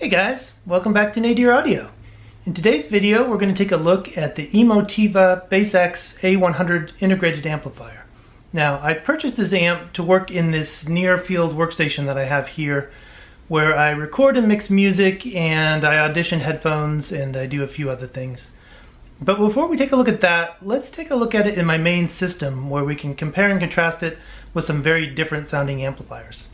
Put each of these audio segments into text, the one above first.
Hey guys, welcome back to Nadir Audio. In today's video we're going to take a look at the Emotiva BasX A-100 integrated amplifier. Now I purchased this amp to work in this near field workstation that I have here where I record and mix music and I audition headphones and I do a few other things. But before we take a look at that, let's take a look at it in my main system where we can compare and contrast it with some very different sounding amplifiers.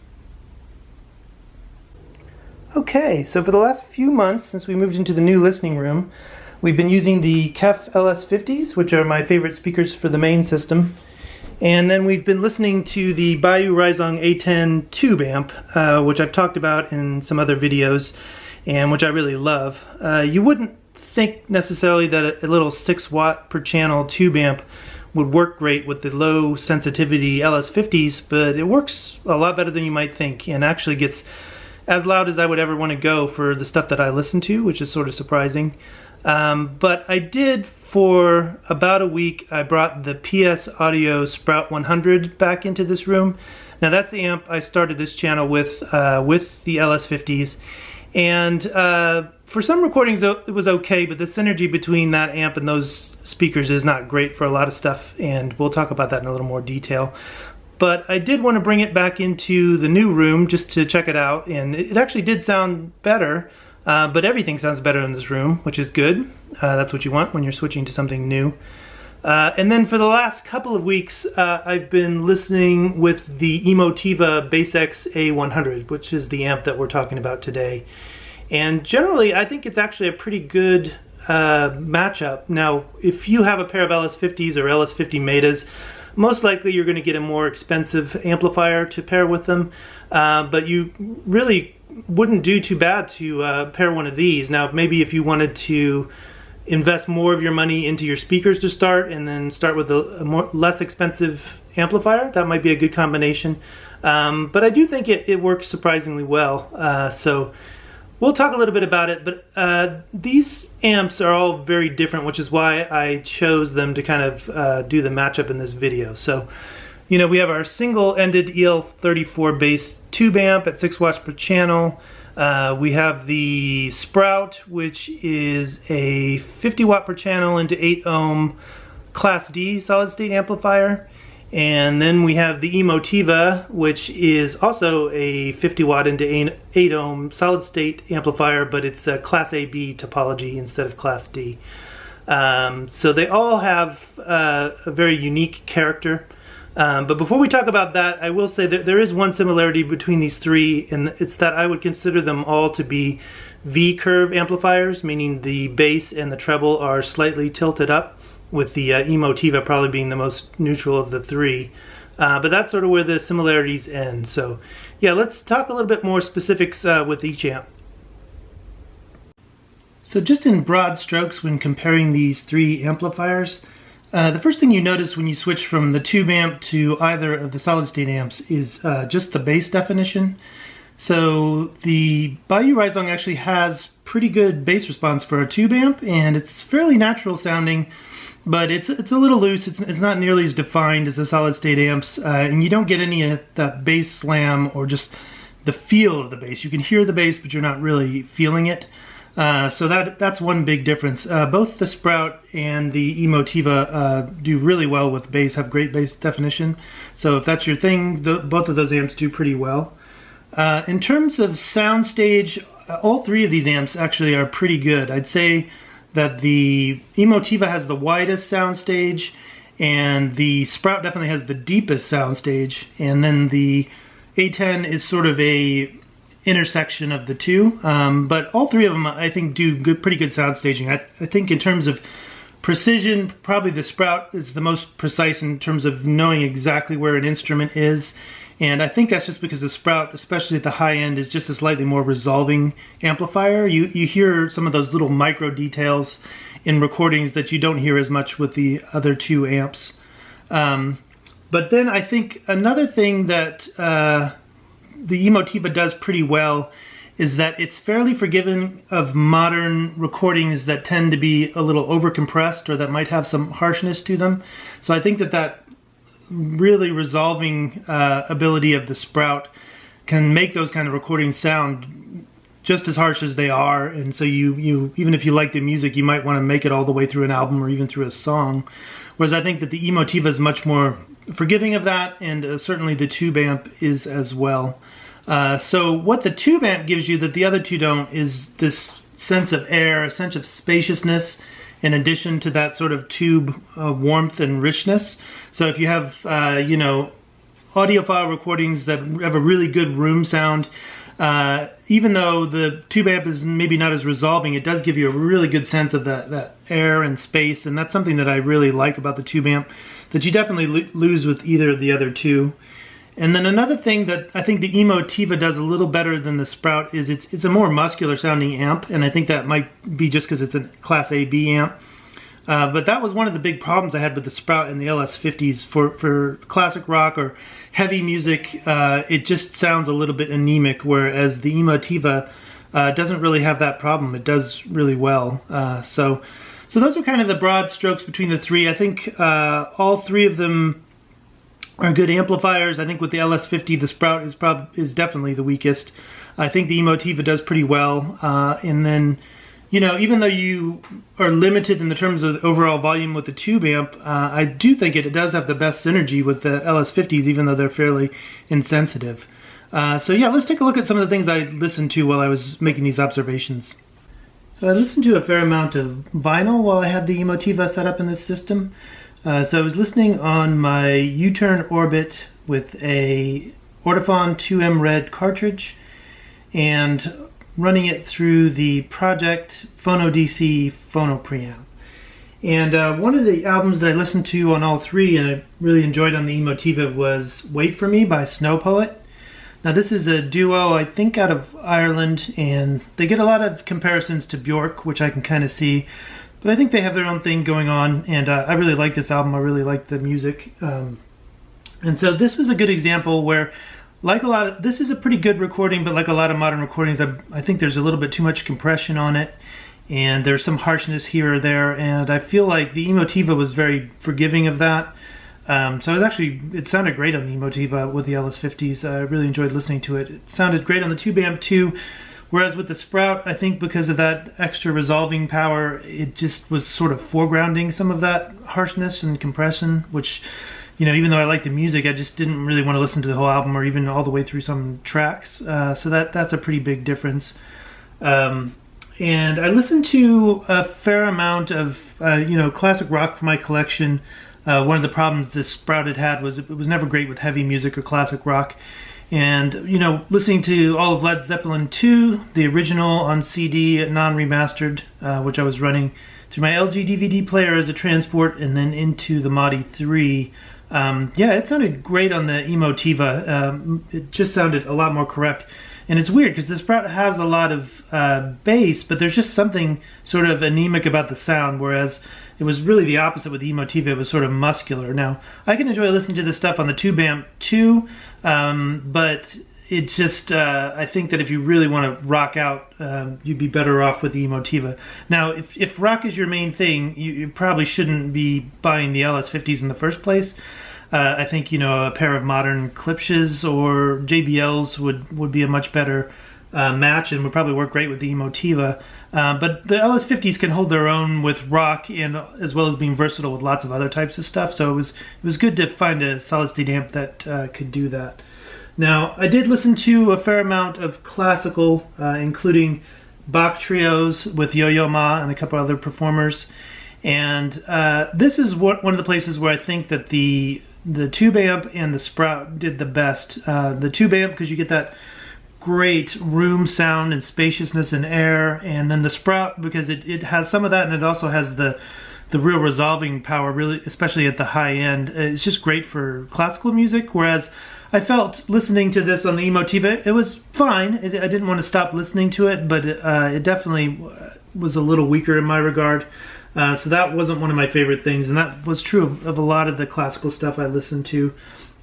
Okay, so for the last few months since we moved into the new listening room, we've been using the KEF LS50s, which are my favorite speakers for the main system. And then we've been listening to the Bayou Raizong A10 tube amp, which I've talked about in some other videos, and which I really love. You wouldn't think necessarily that a little 6 watt per channel tube amp would work great with the low sensitivity LS50s, but it works a lot better than you might think, and actually gets as loud as I would ever want to go for the stuff that I listen to, which is sort of surprising. But I did, for about a week, I brought the PS Audio Sprout 100 back into this room. Now that's the amp I started this channel with the LS50s. And for some recordings it was okay, but the synergy between that amp and those speakers is not great for a lot of stuff, and we'll talk about that in a little more detail. But I did want to bring it back into the new room just to check it out, and it actually did sound better, but everything sounds better in this room, which is good. That's what you want when you're switching to something new. And then for the last couple of weeks, I've been listening with the Emotiva BasX A-100, which is the amp that we're talking about today. And generally, I think it's actually a pretty good matchup. Now, if you have a pair of LS50s or LS50 Metas, most likely you're going to get a more expensive amplifier to pair with them, but you really wouldn't do too bad to pair one of these. Now maybe if you wanted to invest more of your money into your speakers to start and then start with a less expensive amplifier, that might be a good combination. But I do think it works surprisingly well. So we'll talk a little bit about it, but these amps are all very different, which is why I chose them to kind of do the matchup in this video. So, you know, we have our single-ended EL34 bass tube amp at 6 watts per channel. We have the Sprout, which is a 50 watt per channel into 8 ohm Class D solid-state amplifier. And then we have the Emotiva, which is also a 50 watt into 8 ohm solid state amplifier, but it's a Class AB topology instead of Class D. So they all have a very unique character. But before we talk about that, I will say that there is one similarity between these three, and it's that I would consider them all to be V-curve amplifiers, meaning the bass and the treble are slightly tilted up, with the Emotiva probably being the most neutral of the three. But that's sort of where the similarities end. So yeah, let's talk a little bit more specifics with each amp. So just in broad strokes when comparing these three amplifiers, the first thing you notice when you switch from the tube amp to either of the solid state amps is just the bass definition. So the Bayou Raizong actually has pretty good bass response for a tube amp, and it's fairly natural sounding, but it's a little loose. It's not nearly as defined as the solid state amps, and you don't get any of that bass slam or just the feel of the bass. You can hear the bass, but you're not really feeling it. So that's one big difference. Both the Sprout and the Emotiva do really well with bass, have great bass definition. So if that's your thing, both of those amps do pretty well. In terms of soundstage, all three of these amps actually are pretty good. I'd say that the Emotiva has the widest soundstage, and the Sprout definitely has the deepest soundstage, and then the A10 is sort of a intersection of the two. But all three of them, I think, do pretty good sound staging. I think in terms of precision, probably the Sprout is the most precise in terms of knowing exactly where an instrument is. And I think that's just because the Sprout, especially at the high end, is just a slightly more resolving amplifier. You hear some of those little micro details in recordings that you don't hear as much with the other two amps. But then I think another thing that the Emotiva does pretty well is that it's fairly forgiving of modern recordings that tend to be a little overcompressed or that might have some harshness to them. So I think that really resolving ability of the Sprout can make those kind of recordings sound just as harsh as they are, and so you even if you like the music, you might want to make it all the way through an album or even through a song. Whereas I think that the Emotiva is much more forgiving of that, and certainly the tube amp is as well. So what the tube amp gives you that the other two don't is this sense of air, a sense of spaciousness, in addition to that sort of tube warmth and richness. So if you have, audiophile recordings that have a really good room sound, even though the tube amp is maybe not as resolving, it does give you a really good sense of that air and space, and that's something that I really like about the tube amp that you definitely lose with either of the other two. And then another thing that I think the Emotiva does a little better than the Sprout is it's a more muscular sounding amp, and I think that might be just because it's a Class A/B amp. But that was one of the big problems I had with the Sprout and the LS50s. For classic rock or heavy music, it just sounds a little bit anemic, whereas the Emotiva doesn't really have that problem. It does really well. So those are kind of the broad strokes between the three. I think all three of them are good amplifiers. I think with the LS50, the Sprout is definitely the weakest. I think the Emotiva does pretty well. And then, even though you are limited in the terms of the overall volume with the tube amp, I do think it does have the best synergy with the LS50s, even though they're fairly insensitive. So yeah, let's take a look at some of the things I listened to while I was making these observations. So I listened to a fair amount of vinyl while I had the Emotiva set up in this system. So I was listening on my U-turn Orbit with a Ortophon 2M Red cartridge and running it through the Project Phono DC Phono preamp. And one of the albums that I listened to on all three and I really enjoyed on the Emotiva was Wait For Me by Snow Poet. Now this is a duo, I think, out of Ireland, and they get a lot of comparisons to Bjork, which I can kind of see. But I think they have their own thing going on, and I really like this album. I really like the music. And so this was a good example where, this is a pretty good recording, but like a lot of modern recordings, I think there's a little bit too much compression on it, and there's some harshness here or there, and I feel like the Emotiva was very forgiving of that. So it sounded great on the Emotiva with the LS50s. I really enjoyed listening to it. It sounded great on the tube amp too. Whereas with the Sprout, I think because of that extra resolving power, it just was sort of foregrounding some of that harshness and compression, which, even though I like the music, I just didn't really want to listen to the whole album or even all the way through some tracks. So that's a pretty big difference. And I listened to a fair amount of, classic rock for my collection. One of the problems this Sprout had was it was never great with heavy music or classic rock. And, listening to all of Led Zeppelin 2, the original on CD, non-remastered, which I was running through my LG DVD player as a transport and then into the Modi 3. It sounded great on the Emotiva. It just sounded a lot more correct. And it's weird because the Sprout has a lot of bass, but there's just something sort of anemic about the sound, whereas it was really the opposite with the Emotiva. It was sort of muscular. Now, I can enjoy listening to this stuff on the tube amp too, but it just, I think that if you really want to rock out, you'd be better off with the Emotiva. Now, if rock is your main thing, you probably shouldn't be buying the LS50s in the first place. I think, a pair of modern Klipsch's or JBL's would be a much better match and would probably work great with the Emotiva. But the LS50s can hold their own with rock, and as well as being versatile with lots of other types of stuff. So it was good to find a solid state amp that could do that. Now, I did listen to a fair amount of classical, including Bach trios with Yo-Yo Ma and a couple other performers. And this is one of the places where I think that the tube amp and the Sprout did the best. The tube amp, because you get that great room sound and spaciousness and air, and then the Sprout because it has some of that, and it also has the real resolving power, really, especially at the high end. It's just great for classical music, whereas I felt listening to this on the Emotiva, it was fine. I didn't want to stop listening to it, but it definitely was a little weaker in my regard. So that wasn't one of my favorite things, and that was true of a lot of the classical stuff I listened to.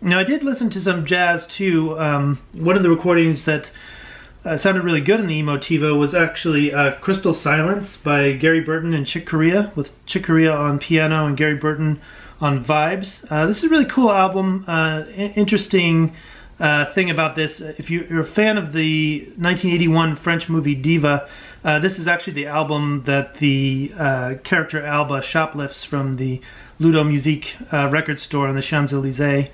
Now, I did listen to some jazz too. One of the recordings that sounded really good in the Emotiva was actually Crystal Silence by Gary Burton and Chick Corea, with Chick Corea on piano and Gary Burton on vibes. This is a really cool album, interesting thing about this. If you're a fan of the 1981 French movie Diva, this is actually the album that the character Alba shoplifts from the Ludo Musique record store on the Champs-Élysées,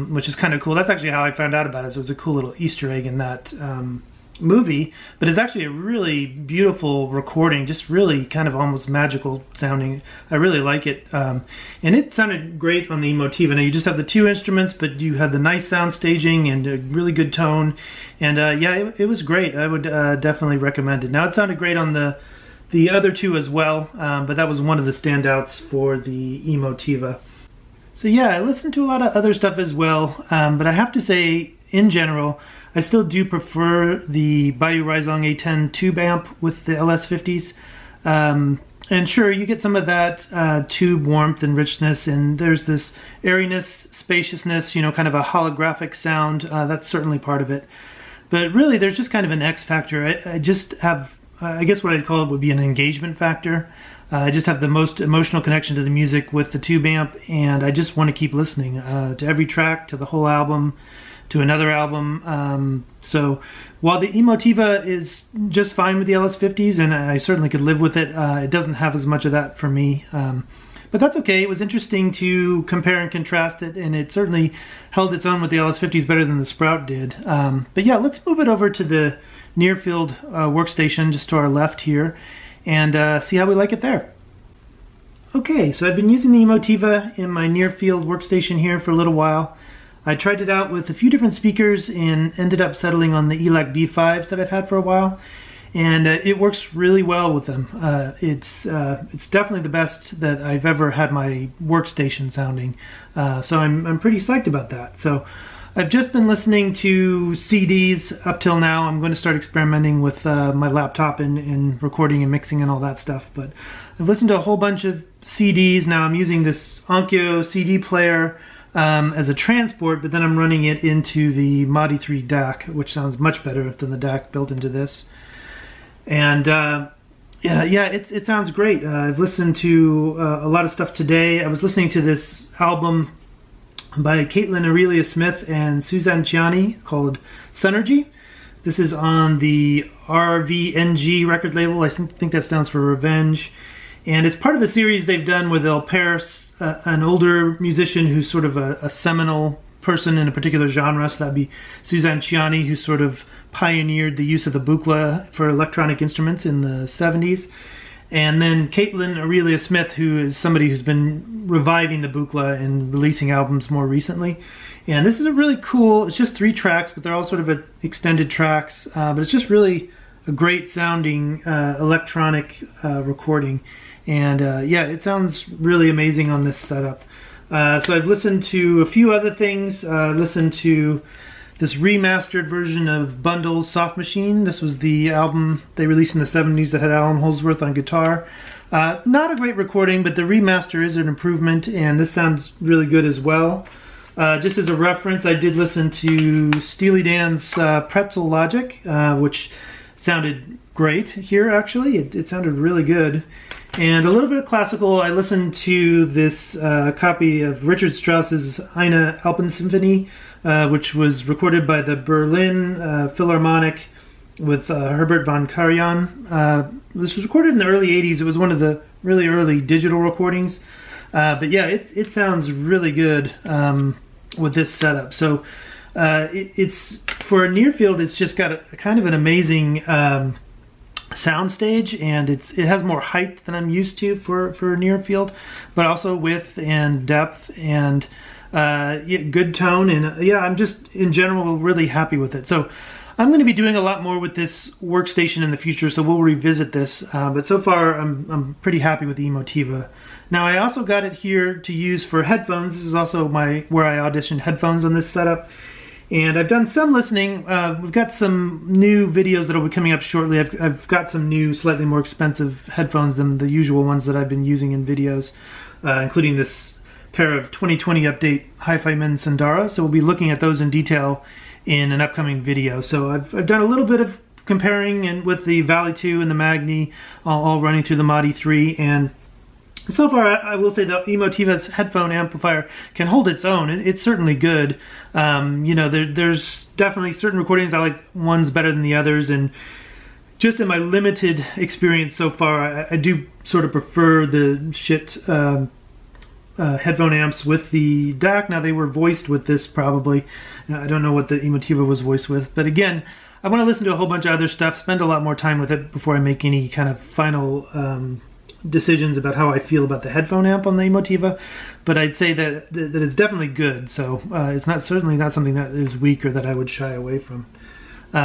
which is kind of cool. That's actually how I found out about it. So it was a cool little Easter egg in that movie, but it's actually a really beautiful recording, just really kind of almost magical sounding. I really like it, and it sounded great on the Emotiva. Now you just have the two instruments, but you had the nice sound staging and a really good tone, and yeah, it was great. I would definitely recommend it. Now it sounded great on the other two as well, but that was one of the standouts for the Emotiva. So yeah, I listened to a lot of other stuff as well, but I have to say, in general, I still do prefer the Bayou Raizong A10 tube amp with the LS50s. And sure, you get some of that tube warmth and richness, and there's this airiness, spaciousness, you know, kind of a holographic sound. That's certainly part of it. But really, there's just kind of an X factor. I just have, I guess what I'd call it would be an engagement factor. I just have the most emotional connection to the music with the tube amp, and I just want to keep listening to every track, to the whole album, to another album. So while the Emotiva is just fine with the LS50s, and I certainly could live with it, it doesn't have as much of that for me. But that's okay. It was interesting to compare and contrast it, and it certainly held its own with the LS50s better than the Sprout did. But yeah, let's move it over to the near-field workstation just to our left here, and see how we like it there. Okay, so I've been using the Emotiva in my near-field workstation here for a little while. I tried it out with a few different speakers and ended up settling on the ELAC B5s that I've had for a while, and it works really well with them. It's definitely the best that I've ever had my workstation sounding, so I'm pretty psyched about that. So I've just been listening to CDs up till now. I'm going to start experimenting with my laptop and recording and mixing and all that stuff, but I've listened to a whole bunch of CDs. Now I'm using this Onkyo CD player as a transport, but then I'm running it into the Modi 3 DAC, which sounds much better than the DAC built into this. And yeah, it sounds great. I've listened to a lot of stuff today. I was listening to this album by Caitlin Aurelia Smith and Suzanne Ciani called Sunergy. This is on the RVNG record label. I think that stands for Revenge. And it's part of a series they've done with El Pers, an older musician who's sort of a seminal person in a particular genre. So that'd be Suzanne Ciani, who sort of pioneered the use of the buchla for electronic instruments in the 70s. And then Caitlin Aurelia Smith, who is somebody who's been reviving the buchla and releasing albums more recently. And this is a really cool, it's just 3 tracks, but they're all sort of extended tracks. But it's just really a great sounding electronic recording. And yeah, it sounds really amazing on this setup. So I've listened to a few other things. Listened to this remastered version of Bundle's Soft Machine. This was the album they released in the 70s that had Alan Holdsworth on guitar. Not a great recording, but the remaster is an improvement, and this sounds really good as well. Just as a reference, I did listen to Steely Dan's Pretzel Logic, which sounded great here, actually. It sounded really good. And a little bit of classical. I listened to this copy of Richard Strauss's Eine Alpensymphony, which was recorded by the Berlin Philharmonic with Herbert von Karajan. This was recorded in the early 80s. It was one of the really early digital recordings. But yeah, it sounds really good with this setup. So it's for a near field, it's just got a kind of an amazing soundstage, and it has more height than I'm used to for near field, but also width and depth and yeah, good tone, and yeah, I'm just in general really happy with it. So I'm going to be doing a lot more with this workstation in the future, so we'll revisit this, but so far I'm pretty happy with the Emotiva. Now I also got it here to use for headphones. This is also where I auditioned headphones on this setup. And I've done some listening. We've got some new videos that will be coming up shortly. I've got some new, slightly more expensive headphones than the usual ones that I've been using in videos, including this pair of 2020 update Hi-Fi Men Sandara. So we'll be looking at those in detail in an upcoming video. So I've done a little bit of comparing and with the Valley 2 and the Magni, all running through the Modi 3. And So far, I will say the Emotiva's headphone amplifier can hold its own. It's certainly good. You know, there's definitely certain recordings I like ones better than the others, and just in my limited experience so far, I do sort of prefer the headphone amps with the DAC. Now, they were voiced with this probably. I don't know what the Emotiva was voiced with, but again, I want to listen to a whole bunch of other stuff, spend a lot more time with it before I make any kind of final decisions about how I feel about the headphone amp on the Emotiva. But I'd say that it's definitely good, so it's certainly not something that is weak or that I would shy away from.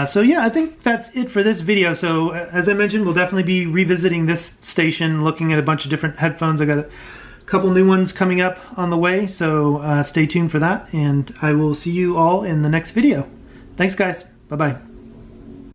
So yeah, I think that's it for this video. So as I mentioned, we'll definitely be revisiting this station, looking at a bunch of different headphones. I got a couple new ones coming up on the way, so stay tuned for that, and I will see you all in the next video. Thanks guys, bye bye.